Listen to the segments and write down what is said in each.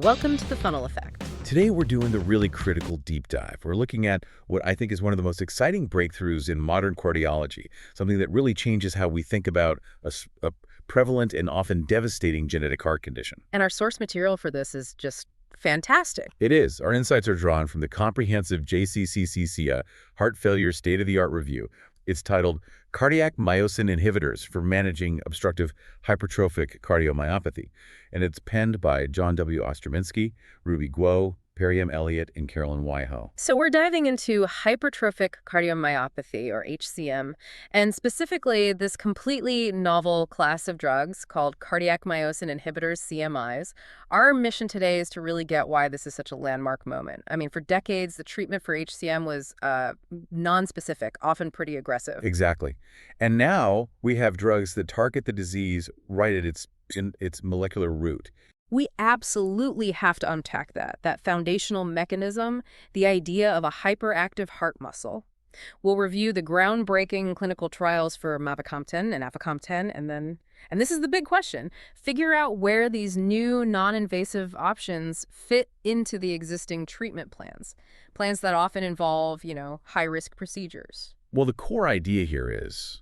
Welcome to the funnel effect. Today, we're doing the really critical deep dive. We're looking at what I think is one of the most exciting breakthroughs in modern cardiology, something that really changes how we think about a prevalent and often devastating genetic heart condition. And our source material for this is just fantastic. It is. Our insights are drawn from the comprehensive JCCCCA Heart Failure State-of-the-Art Review. It's titled Cardiac Myosin Inhibitors for Managing Obstructive Hypertrophic Cardiomyopathy, and it's penned by John W. Ostrowinski, Ruby Guo, Perry M. Elliott, and Carolyn Wyho. So we're diving into hypertrophic cardiomyopathy, or HCM, and specifically this completely novel class of drugs called cardiac myosin inhibitors, CMIs. Our mission today is to really get why this is such a landmark moment. I mean, for decades, the treatment for HCM was non-specific, often pretty aggressive. Exactly. And now we have drugs that target the disease right at its molecular root. We absolutely have to unpack that foundational mechanism, the idea of a hyperactive heart muscle. We'll review the groundbreaking clinical trials for mavacamten and aficamten, and this is the big question, figure out where these new non-invasive options fit into the existing treatment plans that often involve, high-risk procedures. Well, the core idea here is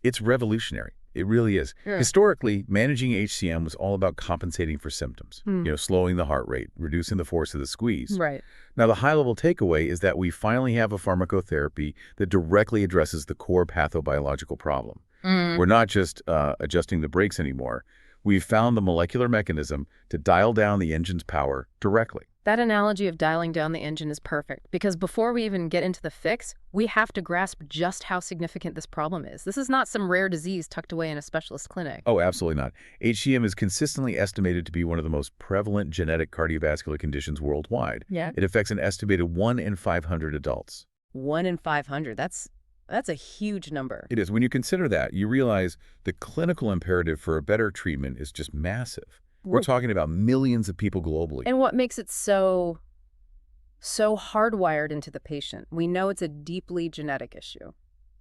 it's revolutionary. It really is. Yeah. Historically, managing HCM was all about compensating for symptoms, slowing the heart rate, reducing the force of the squeeze. Right. Now, the high-level takeaway is that we finally have a pharmacotherapy that directly addresses the core pathobiological problem. We're not just adjusting the brakes anymore. We've found the molecular mechanism to dial down the engine's power directly. That analogy of dialing down the engine is perfect, because before we even get into the fix, we have to grasp just how significant this problem is. This is not some rare disease tucked away in a specialist clinic. Oh, absolutely not. HCM is consistently estimated to be one of the most prevalent genetic cardiovascular conditions worldwide. Yeah. It affects an estimated 1 in 500 adults. 1 in 500. That's a huge number. It is. When you consider that, you realize the clinical imperative for a better treatment is just massive. We're talking about millions of people globally. And what makes it so hardwired into the patient? We know it's a deeply genetic issue.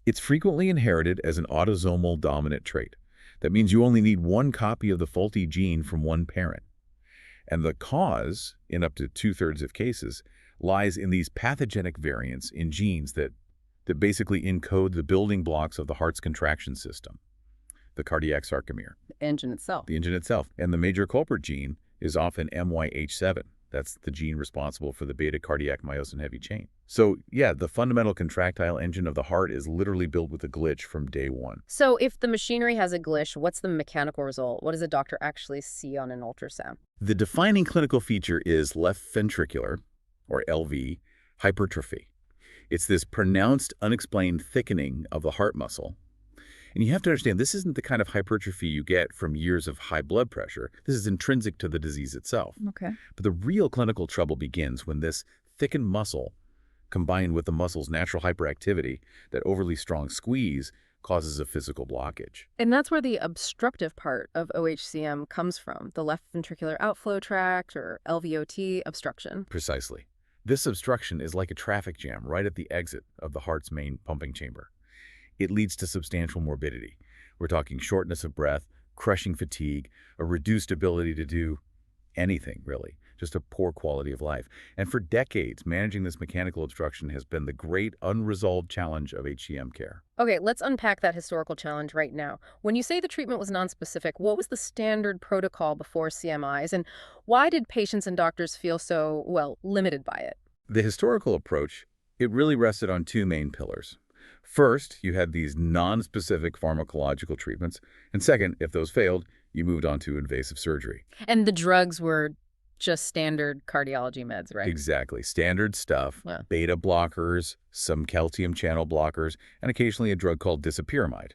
It's frequently inherited as an autosomal dominant trait. That means you only need one copy of the faulty gene from one parent. And the cause, in up to 2/3 of cases, lies in these pathogenic variants in genes that basically encode the building blocks of the heart's contraction system, the cardiac sarcomere. The engine itself. The engine itself. And the major culprit gene is often MYH7. That's the gene responsible for the beta cardiac myosin heavy chain. So, yeah, the fundamental contractile engine of the heart is literally built with a glitch from day one. So if the machinery has a glitch, what's the mechanical result? What does a doctor actually see on an ultrasound? The defining clinical feature is left ventricular, or LV, hypertrophy. It's this pronounced, unexplained thickening of the heart muscle. And you have to understand, this isn't the kind of hypertrophy you get from years of high blood pressure. This is intrinsic to the disease itself. Okay. But the real clinical trouble begins when this thickened muscle, combined with the muscle's natural hyperactivity, that overly strong squeeze, causes a physical blockage. And that's where the obstructive part of OHCM comes from, the left ventricular outflow tract, or LVOT obstruction. Precisely. This obstruction is like a traffic jam right at the exit of the heart's main pumping chamber. It leads to substantial morbidity. We're talking shortness of breath, crushing fatigue, a reduced ability to do anything, really, just a poor quality of life. And for decades, managing this mechanical obstruction has been the great unresolved challenge of HCM care. Okay, let's unpack that historical challenge right now. When you say the treatment was nonspecific, what was the standard protocol before CMIs, and why did patients and doctors feel so, limited by it? The historical approach, it really rested on two main pillars. First, you had these non-specific pharmacological treatments, and second, if those failed, you moved on to invasive surgery. And the drugs were just standard cardiology meds, right? Exactly. Standard stuff, Yeah. beta blockers, some calcium channel blockers, and occasionally a drug called disopyramide.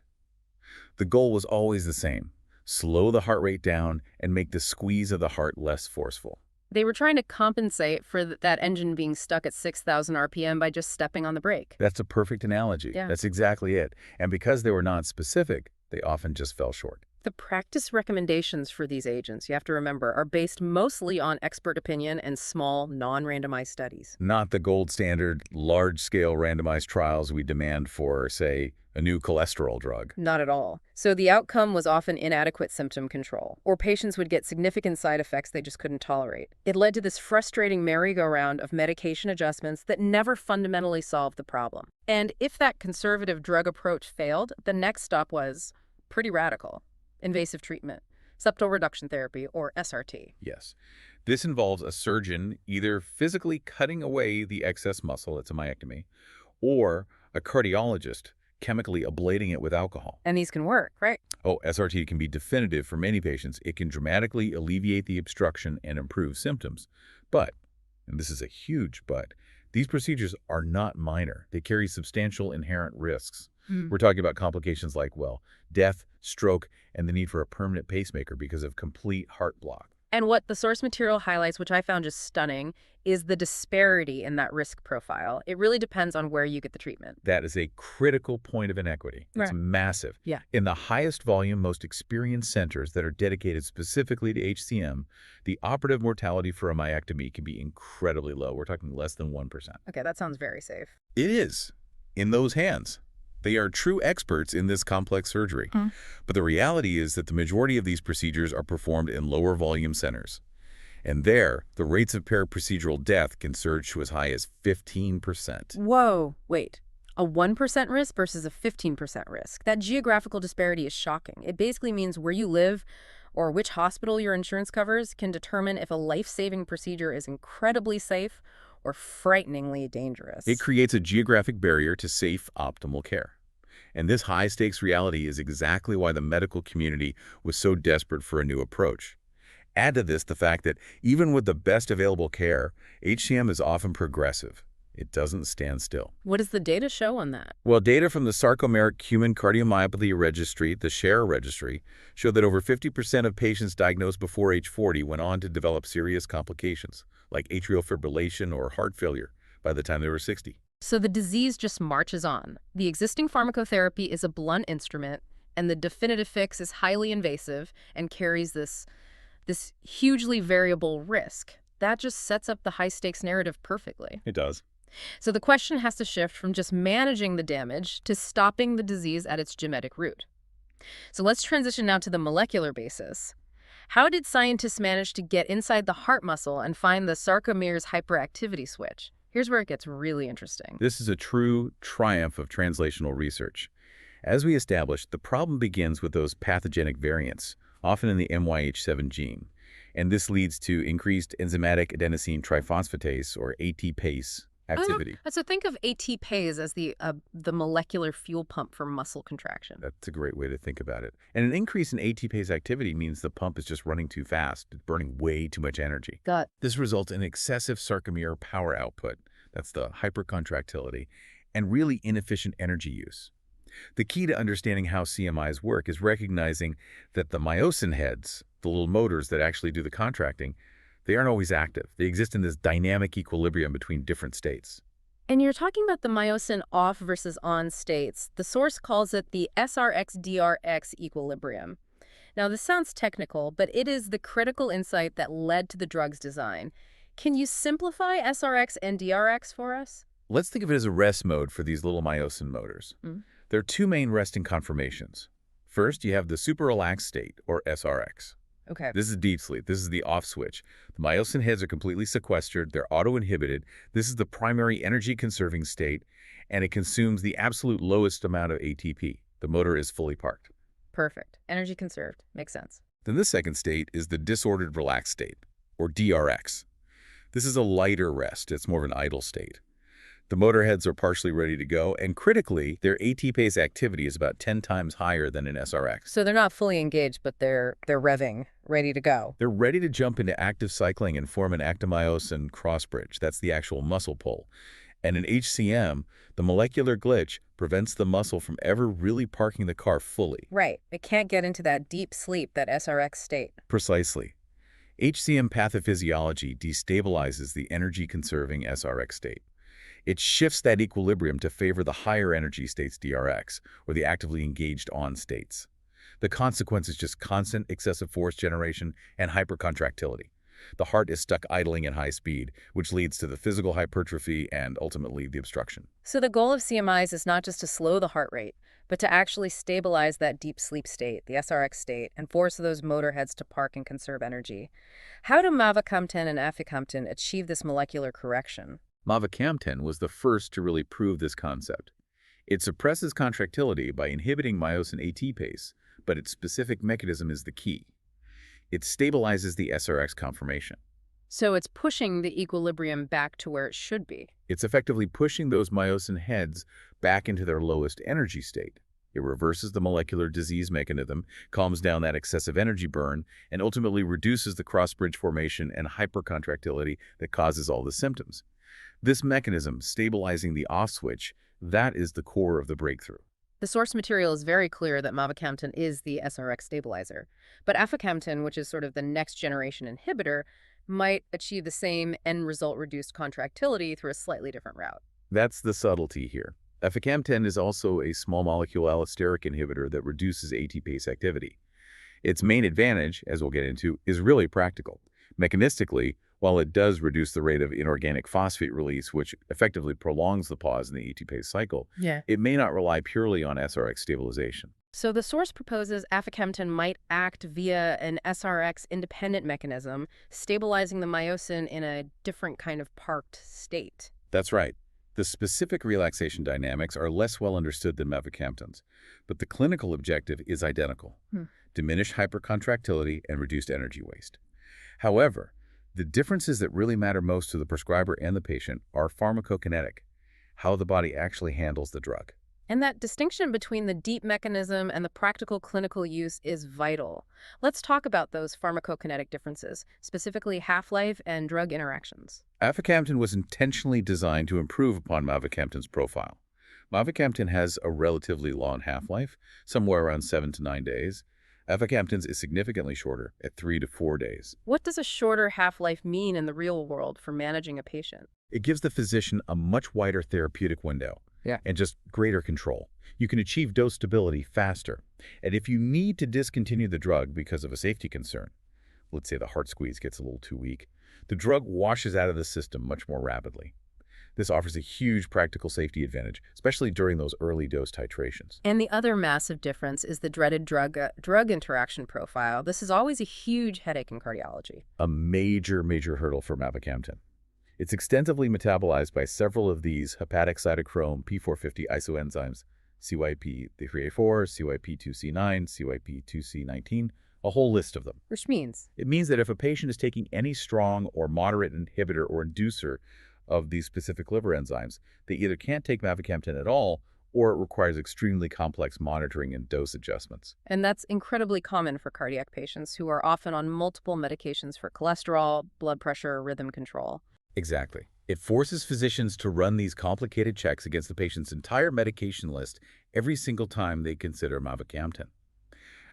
The goal was always the same: slow the heart rate down and make the squeeze of the heart less forceful. They were trying to compensate for that engine being stuck at 6,000 RPM by just stepping on the brake. That's a perfect analogy. Yeah. That's exactly it. And because they were non-specific, they often just fell short. The practice recommendations for these agents, you have to remember, are based mostly on expert opinion and small, non-randomized studies. Not the gold standard, large-scale randomized trials we demand for, say, a new cholesterol drug. Not at all. So the outcome was often inadequate symptom control, or patients would get significant side effects they just couldn't tolerate. It led to this frustrating merry-go-round of medication adjustments that never fundamentally solved the problem. And if that conservative drug approach failed, the next stop was pretty radical: invasive treatment, septal reduction therapy, or SRT. Yes. This involves a surgeon either physically cutting away the excess muscle, it's a myectomy, or a cardiologist chemically ablating it with alcohol. And these can work, right? Oh, SRT can be definitive for many patients. It can dramatically alleviate the obstruction and improve symptoms. But, and this is a huge but, these procedures are not minor. They carry substantial inherent risks. We're talking about complications like, well, death, stroke, and the need for a permanent pacemaker because of complete heart block. And what the source material highlights, which I found just stunning, is the disparity in that risk profile. It really depends on where you get the treatment. That is a critical point of inequity. It's Right. massive. Yeah. In the highest volume, most experienced centers that are dedicated specifically to HCM, the operative mortality for a myectomy can be incredibly low. We're talking less than 1%. Okay, that sounds very safe. It is, in those hands. They are true experts in this complex surgery. But the reality is that the majority of these procedures are performed in lower volume centers. And there, the rates of periprocedural death can surge to as high as 15%. Whoa, wait. A 1% risk versus a 15% risk. That geographical disparity is shocking. It basically means where you live or which hospital your insurance covers can determine if a life-saving procedure is incredibly safe or frighteningly dangerous. It creates a geographic barrier to safe, optimal care. And this high-stakes reality is exactly why the medical community was so desperate for a new approach. Add to this the fact that even with the best available care, HCM is often progressive. It doesn't stand still. What does the data show on that? Well, data from the Sarcomeric Human Cardiomyopathy Registry, the SHARE registry, show that over 50% of patients diagnosed before age 40 went on to develop serious complications, like atrial fibrillation or heart failure, by the time they were 60. So the disease just marches on. The existing pharmacotherapy is a blunt instrument, and the definitive fix is highly invasive and carries this hugely variable risk. That just sets up the high-stakes narrative perfectly. It does. So the question has to shift from just managing the damage to stopping the disease at its genetic root. So let's transition now to the molecular basis. How did scientists manage to get inside the heart muscle and find the sarcomere's hyperactivity switch? Here's where it gets really interesting. This is a true triumph of translational research. As we established, the problem begins with those pathogenic variants, often in the MYH7 gene. And this leads to increased enzymatic adenosine triphosphatase, or ATPase, activity. So think of ATPase as the molecular fuel pump for muscle contraction. That's a great way to think about it. And an increase in ATPase activity means the pump is just running too fast. It's burning way too much energy. This results in excessive sarcomere power output. That's the hypercontractility, and really inefficient energy use. The key to understanding how CMIs work is recognizing that the myosin heads, the little motors that actually do the contracting, they aren't always active. They exist in this dynamic equilibrium between different states. And you're talking about the myosin off versus on states. The source calls it the SRX-DRX equilibrium. Now, this sounds technical, but it is the critical insight that led to the drug's design. Can you simplify SRX and DRX for us? Let's think of it as a rest mode for these little myosin motors. There are two main resting conformations. First, you have the super relaxed state, or SRX. Okay. This is deep sleep. This is the off switch. The myosin heads are completely sequestered. They're auto-inhibited. This is the primary energy-conserving state, and it consumes the absolute lowest amount of ATP. The motor is fully parked. Perfect. Energy conserved. Makes sense. Then the second state is the disordered relaxed state, or DRX. This is a lighter rest. It's more of an idle state. The motor heads are partially ready to go, and critically, their ATPase activity is about 10 times higher than in SRX. So they're not fully engaged, but they're revving, ready to go. They're ready to jump into active cycling and form an actomyosin crossbridge. That's the actual muscle pull. And in HCM, the molecular glitch prevents the muscle from ever really parking the car fully. Right. It can't get into that deep sleep, that SRX state. Precisely. HCM pathophysiology destabilizes the energy-conserving SRX state. It shifts that equilibrium to favor the higher energy states DRX, or the actively engaged on states. The consequence is just constant excessive force generation and hypercontractility. The heart is stuck idling at high speed, which leads to the physical hypertrophy and ultimately the obstruction. So the goal of CMIs is not just to slow the heart rate, but to actually stabilize that deep sleep state, the SRX state, and force those motorheads to park and conserve energy. How do mavacamten and aficamten achieve this molecular correction? Mavacamten was the first to really prove this concept. It suppresses contractility by inhibiting myosin ATPase, but its specific mechanism is the key. It stabilizes the SRX conformation. So it's pushing the equilibrium back to where it should be. It's effectively pushing those myosin heads back into their lowest energy state. It reverses the molecular disease mechanism, calms down that excessive energy burn, and ultimately reduces the cross-bridge formation and hypercontractility that causes all the symptoms. This mechanism, stabilizing the off switch, that is the core of the breakthrough. The source material is very clear that mavacamten is the SRX stabilizer. But aficamten, which is sort of the next generation inhibitor, might achieve the same end result reduced contractility through a slightly different route. That's the subtlety here. Aficamten is also a small molecule allosteric inhibitor that reduces ATPase activity. Its main advantage, as we'll get into, is really practical. Mechanistically, while it does reduce the rate of inorganic phosphate release, which effectively prolongs the pause in the ATPase cycle, Yeah. it may not rely purely on SRX stabilization. So the source proposes aficamten might act via an SRX-independent mechanism, stabilizing the myosin in a different kind of parked state. That's right. The specific relaxation dynamics are less well understood than mavacamten's, but the clinical objective is identical: diminished hypercontractility and reduced energy waste. However, the differences that really matter most to the prescriber and the patient are pharmacokinetic, how the body actually handles the drug. And that distinction between the deep mechanism and the practical clinical use is vital. Let's talk about those pharmacokinetic differences, specifically half-life and drug interactions. Aficamten was intentionally designed to improve upon mavacamten's profile. Mavacamten has a relatively long half-life, somewhere around 7 to 9 days. Aficamten's is significantly shorter, at 3 to 4 days. What does a shorter half-life mean in the real world for managing a patient? It gives the physician a much wider therapeutic window. And just greater control. You can achieve dose stability faster. And if you need to discontinue the drug because of a safety concern, let's say the heart squeeze gets a little too weak, the drug washes out of the system much more rapidly. This offers a huge practical safety advantage, especially during those early dose titrations. And the other massive difference is the dreaded drug interaction profile. This is always a huge headache in cardiology. A major hurdle for mavacamten. It's extensively metabolized by several of these hepatic cytochrome P450 isoenzymes, CYP3A4, CYP2C9, CYP2C19, a whole list of them. Which means? It means that if a patient is taking any strong or moderate inhibitor or inducer of these specific liver enzymes, they either can't take mavacamten at all, or it requires extremely complex monitoring and dose adjustments. And that's incredibly common for cardiac patients who are often on multiple medications for cholesterol, blood pressure, rhythm control. Exactly. It forces physicians to run these complicated checks against the patient's entire medication list every single time they consider mavacamten.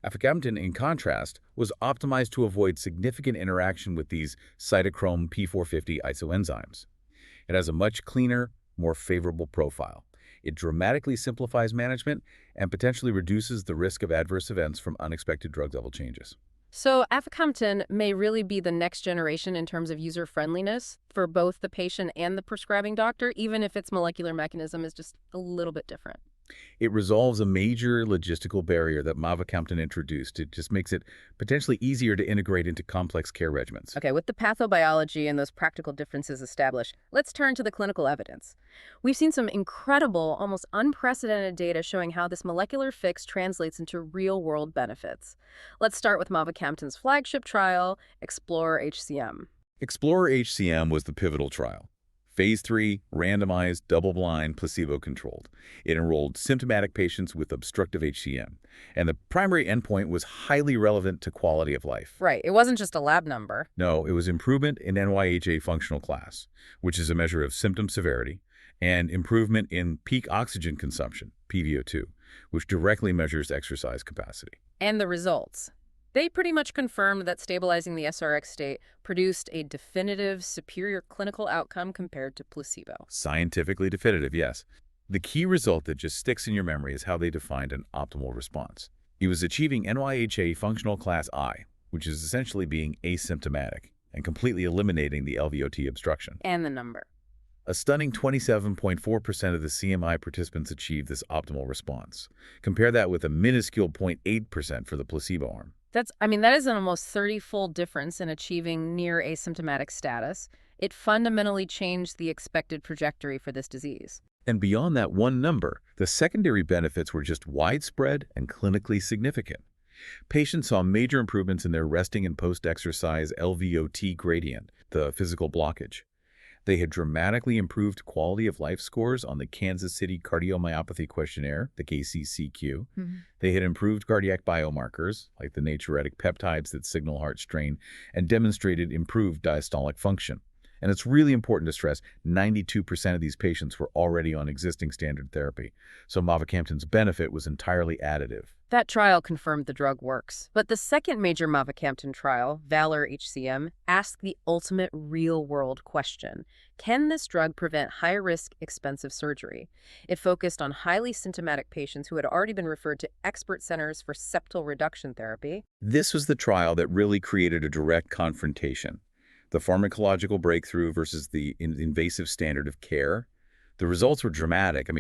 Aficamten, in contrast, was optimized to avoid significant interaction with these cytochrome P450 isoenzymes. It has a much cleaner, more favorable profile. It dramatically simplifies management and potentially reduces the risk of adverse events from unexpected drug level changes. So aficamten may really be the next generation in terms of user-friendliness for both the patient and the prescribing doctor, even if its molecular mechanism is just a little bit different. It resolves a major logistical barrier that mavacamten introduced. It just makes it potentially easier to integrate into complex care regimens. Okay, with the pathobiology and those practical differences established, let's turn to the clinical evidence. We've seen some incredible, almost unprecedented data showing how this molecular fix translates into real-world benefits. Let's start with mavacamten's flagship trial, Explorer-HCM. Explorer-HCM was the pivotal trial. Phase 3, randomized, double-blind, placebo-controlled. It enrolled symptomatic patients with obstructive HCM, and the primary endpoint was highly relevant to quality of life. Right, it wasn't just a lab number. No, it was improvement in NYHA functional class, which is a measure of symptom severity, and improvement in peak oxygen consumption, PVO2, which directly measures exercise capacity. And the results. They pretty much confirmed that stabilizing the SRX state produced a definitive, superior clinical outcome compared to placebo. Scientifically definitive, yes. The key result that just sticks in your memory is how they defined an optimal response. He was achieving NYHA functional class I, which is essentially being asymptomatic and completely eliminating the LVOT obstruction. And the number. A stunning 27.4% of the CMI participants achieved this optimal response. Compare that with a minuscule 0.8% for the placebo arm. That is an almost 30-fold difference in achieving near asymptomatic status. It fundamentally changed the expected trajectory for this disease. And beyond that one number, the secondary benefits were just widespread and clinically significant. Patients saw major improvements in their resting and post-exercise LVOT gradient, the physical blockage. They had dramatically improved quality of life scores on the Kansas City Cardiomyopathy Questionnaire, the KCCQ. They had improved cardiac biomarkers, like the natriuretic peptides that signal heart strain, and demonstrated improved diastolic function. And it's really important to stress, 92% of these patients were already on existing standard therapy, so mavacamten's benefit was entirely additive. That trial confirmed the drug works. But the second major mavacamten trial, VALOR-HCM, asked the ultimate real-world question. Can this drug prevent high-risk, expensive surgery? It focused on highly symptomatic patients who had already been referred to expert centers for septal reduction therapy. This was the trial that really created a direct confrontation. The pharmacological breakthrough versus the invasive standard of care. The results were dramatic.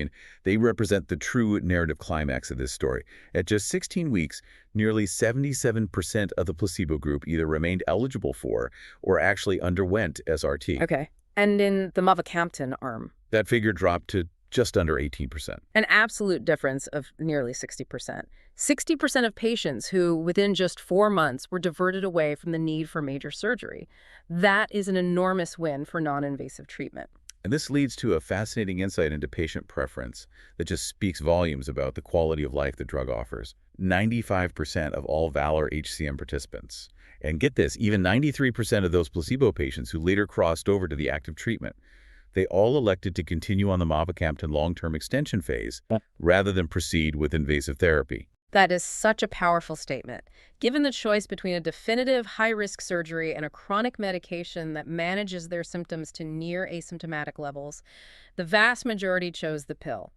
They represent the true narrative climax of this story. At just 16 weeks, nearly 77% of the placebo group either remained eligible for or actually underwent SRT. Okay. And in the mavacamten arm? That figure dropped to just under 18%. An absolute difference of nearly 60%. 60% of patients who, within just 4 months, were diverted away from the need for major surgery. That is an enormous win for non-invasive treatment. And this leads to a fascinating insight into patient preference that just speaks volumes about the quality of life the drug offers. 95% of all VALOR-HCM participants, and get this, even 93% of those placebo patients who later crossed over to the active treatment, they all elected to continue on the mavacamten long-term extension phase rather than proceed with invasive therapy. That is such a powerful statement. Given the choice between a definitive high-risk surgery and a chronic medication that manages their symptoms to near asymptomatic levels, the vast majority chose the pill.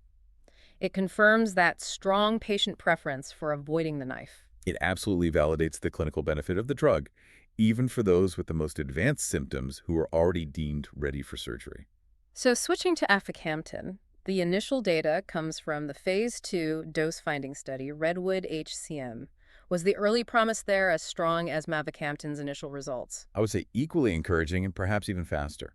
It confirms that strong patient preference for avoiding the knife. It absolutely validates the clinical benefit of the drug, even for those with the most advanced symptoms who are already deemed ready for surgery. So switching to aficamten, the initial data comes from the Phase 2 dose-finding study, REDWOOD-HCM. Was the early promise there as strong as mavacamten's initial results? I would say equally encouraging and perhaps even faster.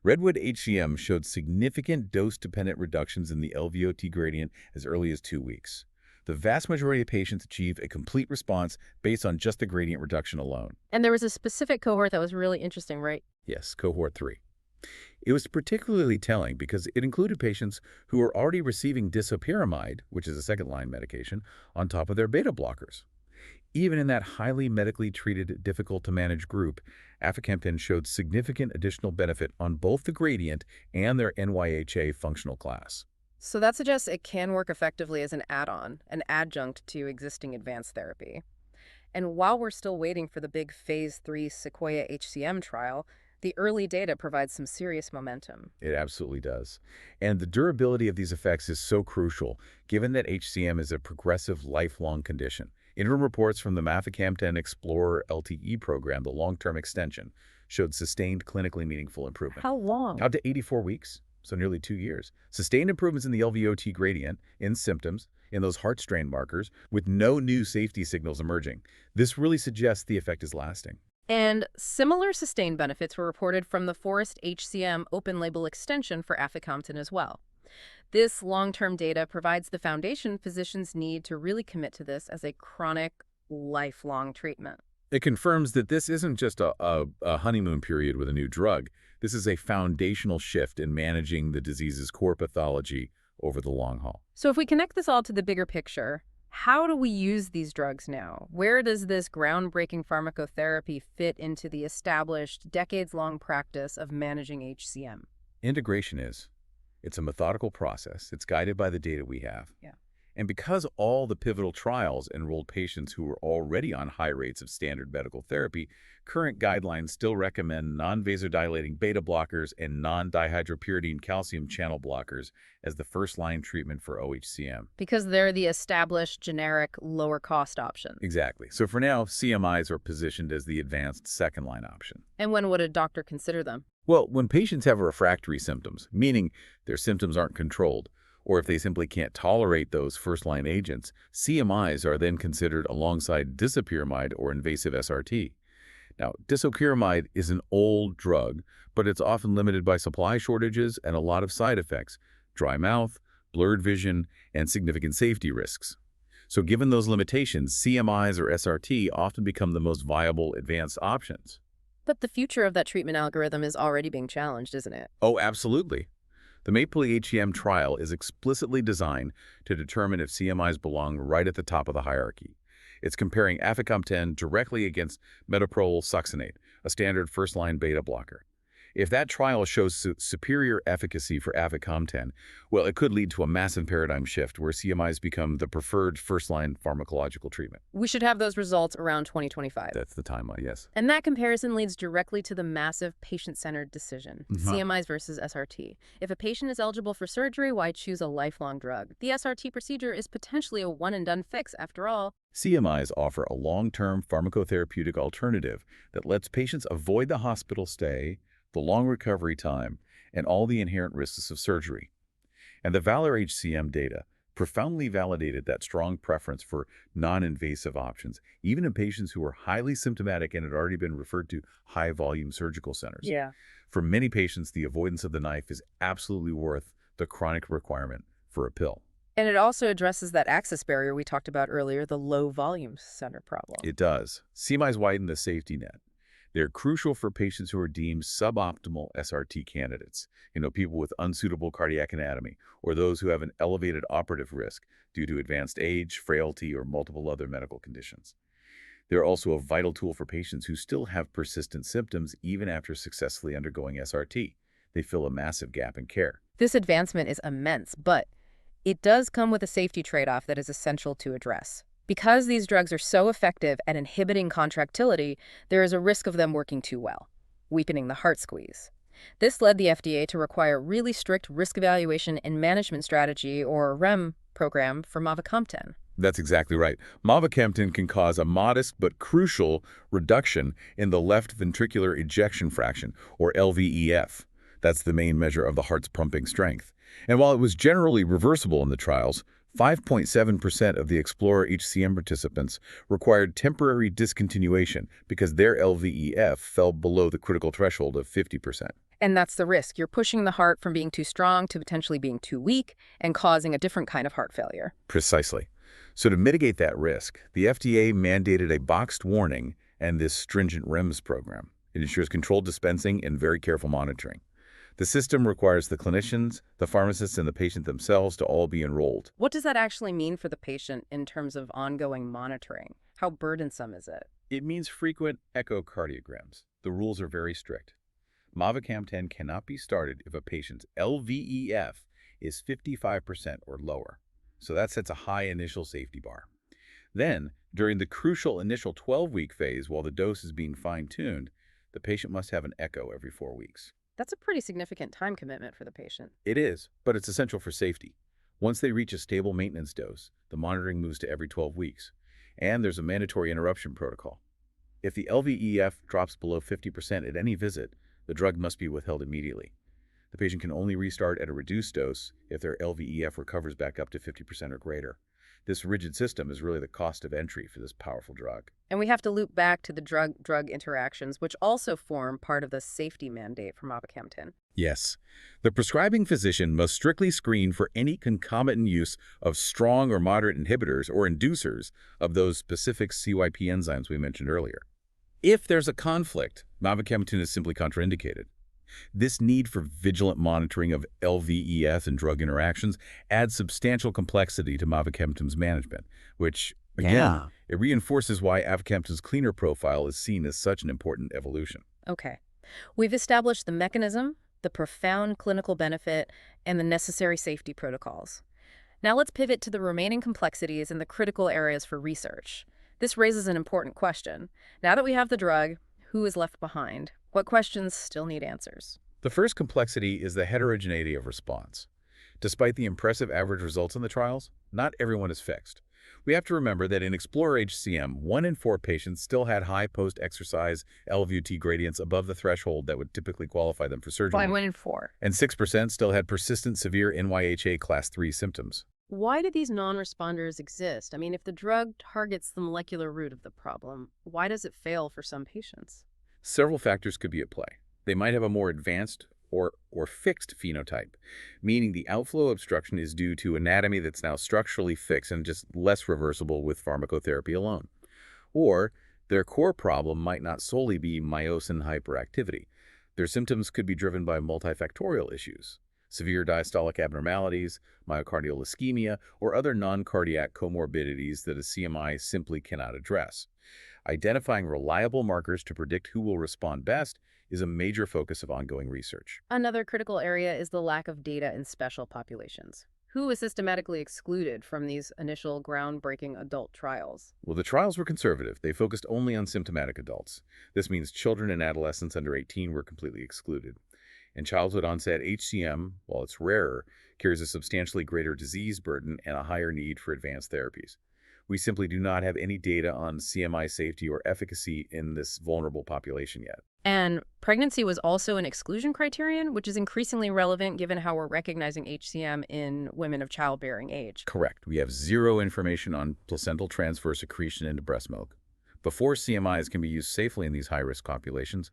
REDWOOD-HCM showed significant dose-dependent reductions in the LVOT gradient as early as 2 weeks. The vast majority of patients achieve a complete response based on just the gradient reduction alone. And there was a specific cohort that was really interesting, right? Yes, cohort 3. It was particularly telling because it included patients who were already receiving disopyramide, which is a second-line medication, on top of their beta blockers. Even in that highly medically treated, difficult-to-manage group, aficamten showed significant additional benefit on both the gradient and their NYHA functional class. So that suggests it can work effectively as an add-on, an adjunct to existing advanced therapy. And while we're still waiting for the big Phase 3 SEQUOIA-HCM trial, the early data provides some serious momentum. It absolutely does. And the durability of these effects is so crucial, given that HCM is a progressive, lifelong condition. Interim reports from the mavacamten Explorer LTE program, the long-term extension, showed sustained clinically meaningful improvement. How long? Out to 84 weeks, so nearly 2 years. Sustained improvements in the LVOT gradient, in symptoms, in those heart strain markers, with no new safety signals emerging. This really suggests the effect is lasting. And similar sustained benefits were reported from the FOREST-HCM open-label extension for aficamten as well. This long-term data provides the foundation physicians need to really commit to this as a chronic, lifelong treatment. It confirms that this isn't just a honeymoon period with a new drug. This is a foundational shift in managing the disease's core pathology over the long haul. So if we connect this all to the bigger picture, how do we use these drugs now? Where does this groundbreaking pharmacotherapy fit into the established, decades-long practice of managing HCM? Integration is. It's a methodical process. It's guided by the data we have. Yeah. And because all the pivotal trials enrolled patients who were already on high rates of standard medical therapy, current guidelines still recommend non-vasodilating beta blockers and non-dihydropyridine calcium channel blockers as the first-line treatment for OHCM. Because they're the established, generic, lower-cost option. Exactly. So for now, CMIs are positioned as the advanced second-line option. And when would a doctor consider them? Well, when patients have refractory symptoms, meaning their symptoms aren't controlled, or if they simply can't tolerate those first-line agents, CMIs are then considered alongside disopyramide or invasive SRT. Now, disopyramide is an old drug, but it's often limited by supply shortages and a lot of side effects: dry mouth, blurred vision, and significant safety risks. So given those limitations, CMIs or SRT often become the most viable advanced options. But the future of that treatment algorithm is already being challenged, isn't it? Oh, absolutely. The MAPLE-HCM trial is explicitly designed to determine if CMIs belong right at the top of the hierarchy. It's comparing aficamten directly against metoprolol succinate, a standard first-line beta blocker. If that trial shows superior efficacy for aficamten, well, it could lead to a massive paradigm shift where CMIs become the preferred first-line pharmacological treatment. We should have those results around 2025. That's the timeline, yes. And that comparison leads directly to the massive patient-centered decision, CMIs versus SRT. If a patient is eligible for surgery, why choose a lifelong drug? The SRT procedure is potentially a one-and-done fix, after all. CMIs offer a long-term pharmacotherapeutic alternative that lets patients avoid the hospital stay, the long recovery time, and all the inherent risks of surgery. And the VALOR-HCM data profoundly validated that strong preference for non-invasive options, even in patients who were highly symptomatic and had already been referred to high-volume surgical centers. Yeah. For many patients, the avoidance of the knife is absolutely worth the chronic requirement for a pill. And it also addresses that access barrier we talked about earlier, the low-volume center problem. It does. CMIs widen the safety net. They're crucial for patients who are deemed suboptimal SRT candidates, people with unsuitable cardiac anatomy, or those who have an elevated operative risk due to advanced age, frailty, or multiple other medical conditions. They're also a vital tool for patients who still have persistent symptoms even after successfully undergoing SRT. They fill a massive gap in care. This advancement is immense, but it does come with a safety trade-off that is essential to address. Because these drugs are so effective at inhibiting contractility, there is a risk of them working too well, weakening the heart squeeze. This led the FDA to require really strict risk evaluation and management strategy, or REM, program for mavacamten. That's exactly right. Mavacamten can cause a modest but crucial reduction in the left ventricular ejection fraction, or LVEF. That's the main measure of the heart's pumping strength. And while it was generally reversible in the trials, 5.7% of the Explorer-HCM participants required temporary discontinuation because their LVEF fell below the critical threshold of 50%. And that's the risk. You're pushing the heart from being too strong to potentially being too weak and causing a different kind of heart failure. Precisely. So to mitigate that risk, the FDA mandated a boxed warning and this stringent REMS program. It ensures controlled dispensing and very careful monitoring. The system requires the clinicians, the pharmacists, and the patient themselves to all be enrolled. What does that actually mean for the patient in terms of ongoing monitoring? How burdensome is it? It means frequent echocardiograms. The rules are very strict. Mavacamten cannot be started if a patient's LVEF is 55% or lower. So that sets a high initial safety bar. Then, during the crucial initial 12-week phase while the dose is being fine-tuned, the patient must have an echo every 4 weeks. That's a pretty significant time commitment for the patient. It is, but it's essential for safety. Once they reach a stable maintenance dose, the monitoring moves to every 12 weeks, and there's a mandatory interruption protocol. If the LVEF drops below 50% at any visit, the drug must be withheld immediately. The patient can only restart at a reduced dose if their LVEF recovers back up to 50% or greater. This rigid system is really the cost of entry for this powerful drug. And we have to loop back to the drug-drug interactions, which also form part of the safety mandate for mavacamten. Yes. The prescribing physician must strictly screen for any concomitant use of strong or moderate inhibitors or inducers of those specific CYP enzymes we mentioned earlier. If there's a conflict, mavacamten is simply contraindicated. This need for vigilant monitoring of LVEF and drug interactions adds substantial complexity to mavacamten's management, which, again, it reinforces why aficamten's cleaner profile is seen as such an important evolution. Okay. We've established the mechanism, the profound clinical benefit, and the necessary safety protocols. Now let's pivot to the remaining complexities and the critical areas for research. This raises an important question. Now that we have the drug, who is left behind? What questions still need answers? The first complexity is the heterogeneity of response. Despite the impressive average results in the trials, not everyone is fixed. We have to remember that in Explore-HCM, 1 in 4 patients still had high post-exercise LVOT gradients above the threshold that would typically qualify them for Why surgery, 1 in 4? and 6% still had persistent severe NYHA Class 3 symptoms. Why do these non-responders exist? I mean, if the drug targets the molecular root of the problem, why does it fail for some patients? Several factors could be at play. They might have a more advanced or fixed phenotype, meaning the outflow obstruction is due to anatomy that's now structurally fixed and just less reversible with pharmacotherapy alone. Or their core problem might not solely be myosin hyperactivity. Their symptoms could be driven by multifactorial issues, severe diastolic abnormalities, myocardial ischemia, or other non-cardiac comorbidities that a CMI simply cannot address. Identifying reliable markers to predict who will respond best is a major focus of ongoing research. Another critical area is the lack of data in special populations. Who is systematically excluded from these initial groundbreaking adult trials? Well, the trials were conservative. They focused only on symptomatic adults. This means children and adolescents under 18 were completely excluded. And childhood onset HCM, while it's rarer, carries a substantially greater disease burden and a higher need for advanced therapies. We simply do not have any data on CMI safety or efficacy in this vulnerable population yet. And pregnancy was also an exclusion criterion, which is increasingly relevant given how we're recognizing HCM in women of childbearing age. Correct. We have zero information on placental transfer secretion into breast milk. Before CMIs can be used safely in these high-risk populations,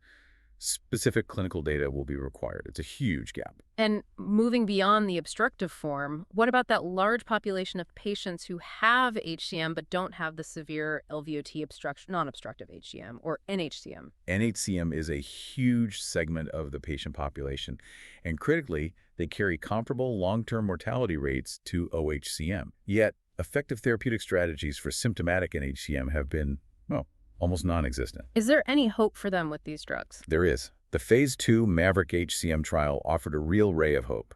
specific clinical data will be required. It's a huge gap. And moving beyond the obstructive form, what about that large population of patients who have HCM but don't have the severe LVOT obstruction, non-obstructive HCM, or NHCM? NHCM is a huge segment of the patient population, and critically, they carry comparable long-term mortality rates to OHCM. Yet, effective therapeutic strategies for symptomatic NHCM have been, well, almost non-existent. Is there any hope for them with these drugs? There is. The Phase 2 Maverick HCM trial offered a real ray of hope.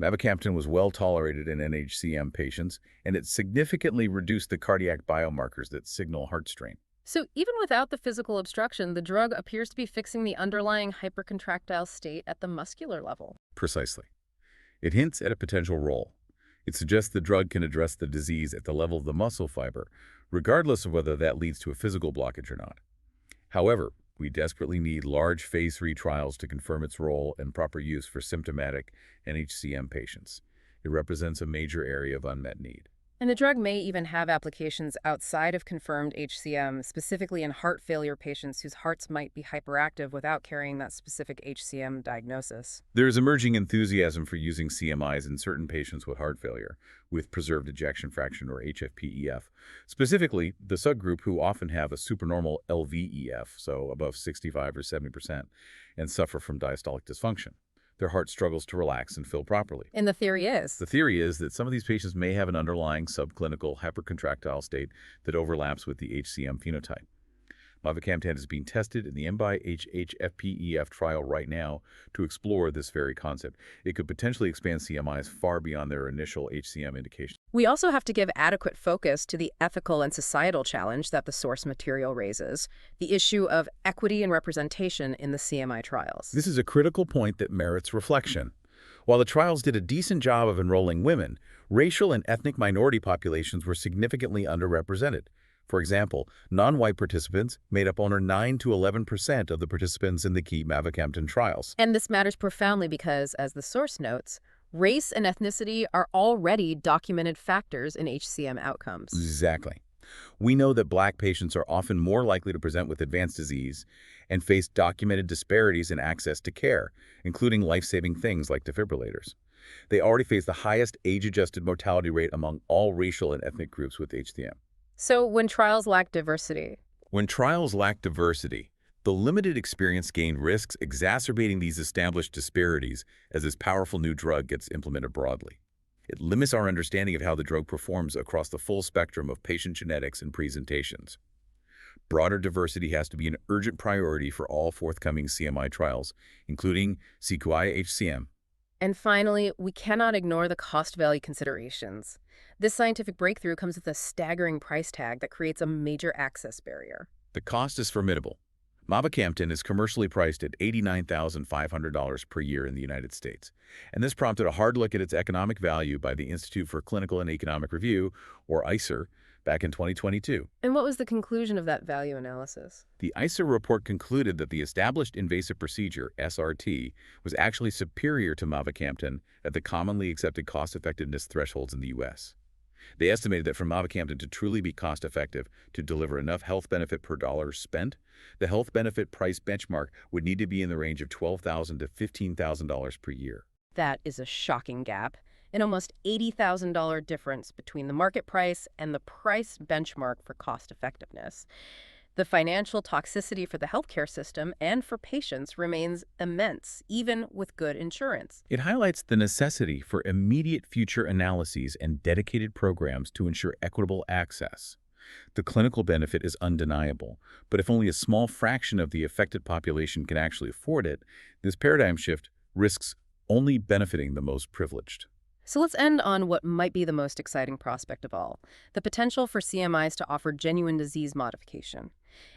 Mavacamten was well tolerated in NHCM patients, and it significantly reduced the cardiac biomarkers that signal heart strain. So even without the physical obstruction, the drug appears to be fixing the underlying hypercontractile state at the muscular level. Precisely. It hints at a potential role. It suggests the drug can address the disease at the level of the muscle fiber, regardless of whether that leads to a physical blockage or not. However, we desperately need large Phase 3 trials to confirm its role and proper use for symptomatic NHCM patients. It represents a major area of unmet need. And the drug may even have applications outside of confirmed HCM, specifically in heart failure patients whose hearts might be hyperactive without carrying that specific HCM diagnosis. There is emerging enthusiasm for using CMIs in certain patients with heart failure, with preserved ejection fraction or HFpEF. Specifically, the subgroup who often have a supernormal LVEF, so above 65 or 70%, and suffer from diastolic dysfunction. Their heart struggles to relax and fill properly. And the theory is? The theory is that some of these patients may have an underlying subclinical hypercontractile state that overlaps with the HCM phenotype. Mavacamten is being tested in the MBI-HFpEF trial right now to explore this very concept. It could potentially expand CMIs far beyond their initial HCM indication. We also have to give adequate focus to the ethical and societal challenge that the source material raises, the issue of equity and representation in the CMI trials. This is a critical point that merits reflection. While the trials did a decent job of enrolling women, racial and ethnic minority populations were significantly underrepresented. For example, non-white participants made up only 9 to 11% of the participants in the key mavacamten trials. And this matters profoundly because, as the source notes, race and ethnicity are already documented factors in HCM outcomes. Exactly. We know that Black patients are often more likely to present with advanced disease and face documented disparities in access to care, including life-saving things like defibrillators. They already face the highest age-adjusted mortality rate among all racial and ethnic groups with HCM. So when trials lack diversity? When trials lack diversity, the limited experience gained risks exacerbating these established disparities as this powerful new drug gets implemented broadly. It limits our understanding of how the drug performs across the full spectrum of patient genetics and presentations. Broader diversity has to be an urgent priority for all forthcoming CMI trials, including SEQUOIA-HCM, And finally, we cannot ignore the cost-value considerations. This scientific breakthrough comes with a staggering price tag that creates a major access barrier. The cost is formidable. Mavacamten is commercially priced at $89,500 per year in the United States, and this prompted a hard look at its economic value by the Institute for Clinical and Economic Review, or ICER, back in 2022. And what was the conclusion of that value analysis? The ICER report concluded that the established invasive procedure, SRT, was actually superior to mavacamten at the commonly accepted cost-effectiveness thresholds in the U.S. They estimated that for mavacamten to truly be cost-effective to deliver enough health benefit per dollar spent, the health benefit price benchmark would need to be in the range of $12,000 to $15,000 per year. That is a shocking gap, an almost $80,000 difference between the market price and the price benchmark for cost effectiveness. The financial toxicity for the healthcare system and for patients remains immense, even with good insurance. It highlights the necessity for immediate future analyses and dedicated programs to ensure equitable access. The clinical benefit is undeniable, but if only a small fraction of the affected population can actually afford it, this paradigm shift risks only benefiting the most privileged. So let's end on what might be the most exciting prospect of all, the potential for CMIs to offer genuine disease modification.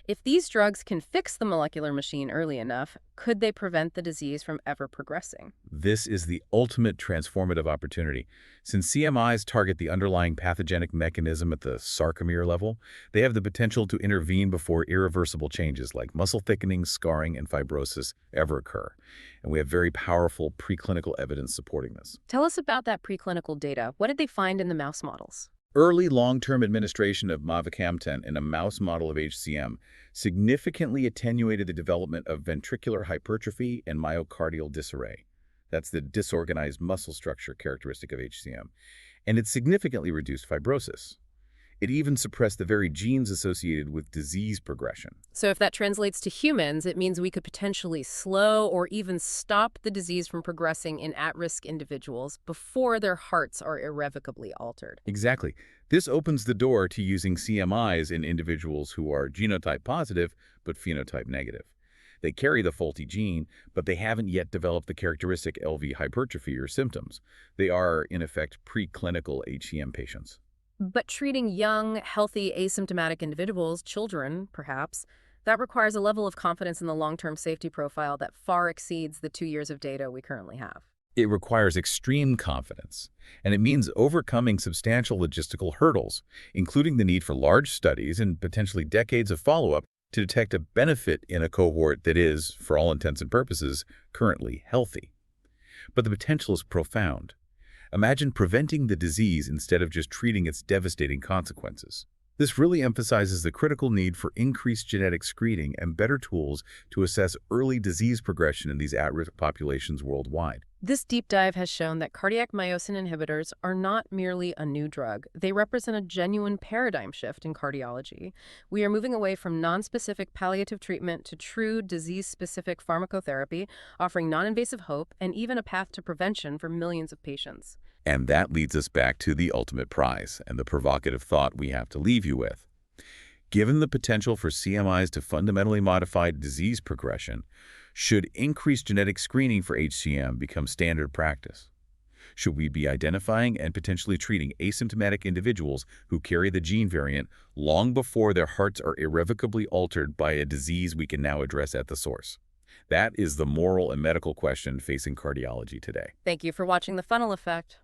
If these drugs can fix the molecular machine early enough, could they prevent the disease from ever progressing? This is the ultimate transformative opportunity. Since CMIs target the underlying pathogenic mechanism at the sarcomere level, they have the potential to intervene before irreversible changes like muscle thickening, scarring, and fibrosis ever occur. And we have very powerful preclinical evidence supporting this. Tell us about that preclinical data. What did they find in the mouse models? Early long-term administration of mavacamten in a mouse model of HCM significantly attenuated the development of ventricular hypertrophy and myocardial disarray. That's the disorganized muscle structure characteristic of HCM. And it significantly reduced fibrosis. It even suppressed the very genes associated with disease progression. So if that translates to humans, it means we could potentially slow or even stop the disease from progressing in at-risk individuals before their hearts are irrevocably altered. Exactly. This opens the door to using CMIs in individuals who are genotype positive but phenotype negative. They carry the faulty gene, but they haven't yet developed the characteristic LV hypertrophy or symptoms. They are, in effect, preclinical HCM patients. But treating young, healthy, asymptomatic individuals, children, perhaps, that requires a level of confidence in the long-term safety profile that far exceeds the 2 years of data we currently have. It requires extreme confidence, and it means overcoming substantial logistical hurdles, including the need for large studies and potentially decades of follow-up to detect a benefit in a cohort that is, for all intents and purposes, currently healthy. But the potential is profound. Imagine preventing the disease instead of just treating its devastating consequences. This really emphasizes the critical need for increased genetic screening and better tools to assess early disease progression in these at-risk populations worldwide. This deep dive has shown that cardiac myosin inhibitors are not merely a new drug. They represent a genuine paradigm shift in cardiology. We are moving away from nonspecific palliative treatment to true disease-specific pharmacotherapy, offering non-invasive hope and even a path to prevention for millions of patients. And that leads us back to the ultimate prize and the provocative thought we have to leave you with. Given the potential for CMIs to fundamentally modify disease progression, should increased genetic screening for HCM become standard practice? Should we be identifying and potentially treating asymptomatic individuals who carry the gene variant long before their hearts are irrevocably altered by a disease we can now address at the source? That is the moral and medical question facing cardiology today. Thank you for watching The Funnel Effect.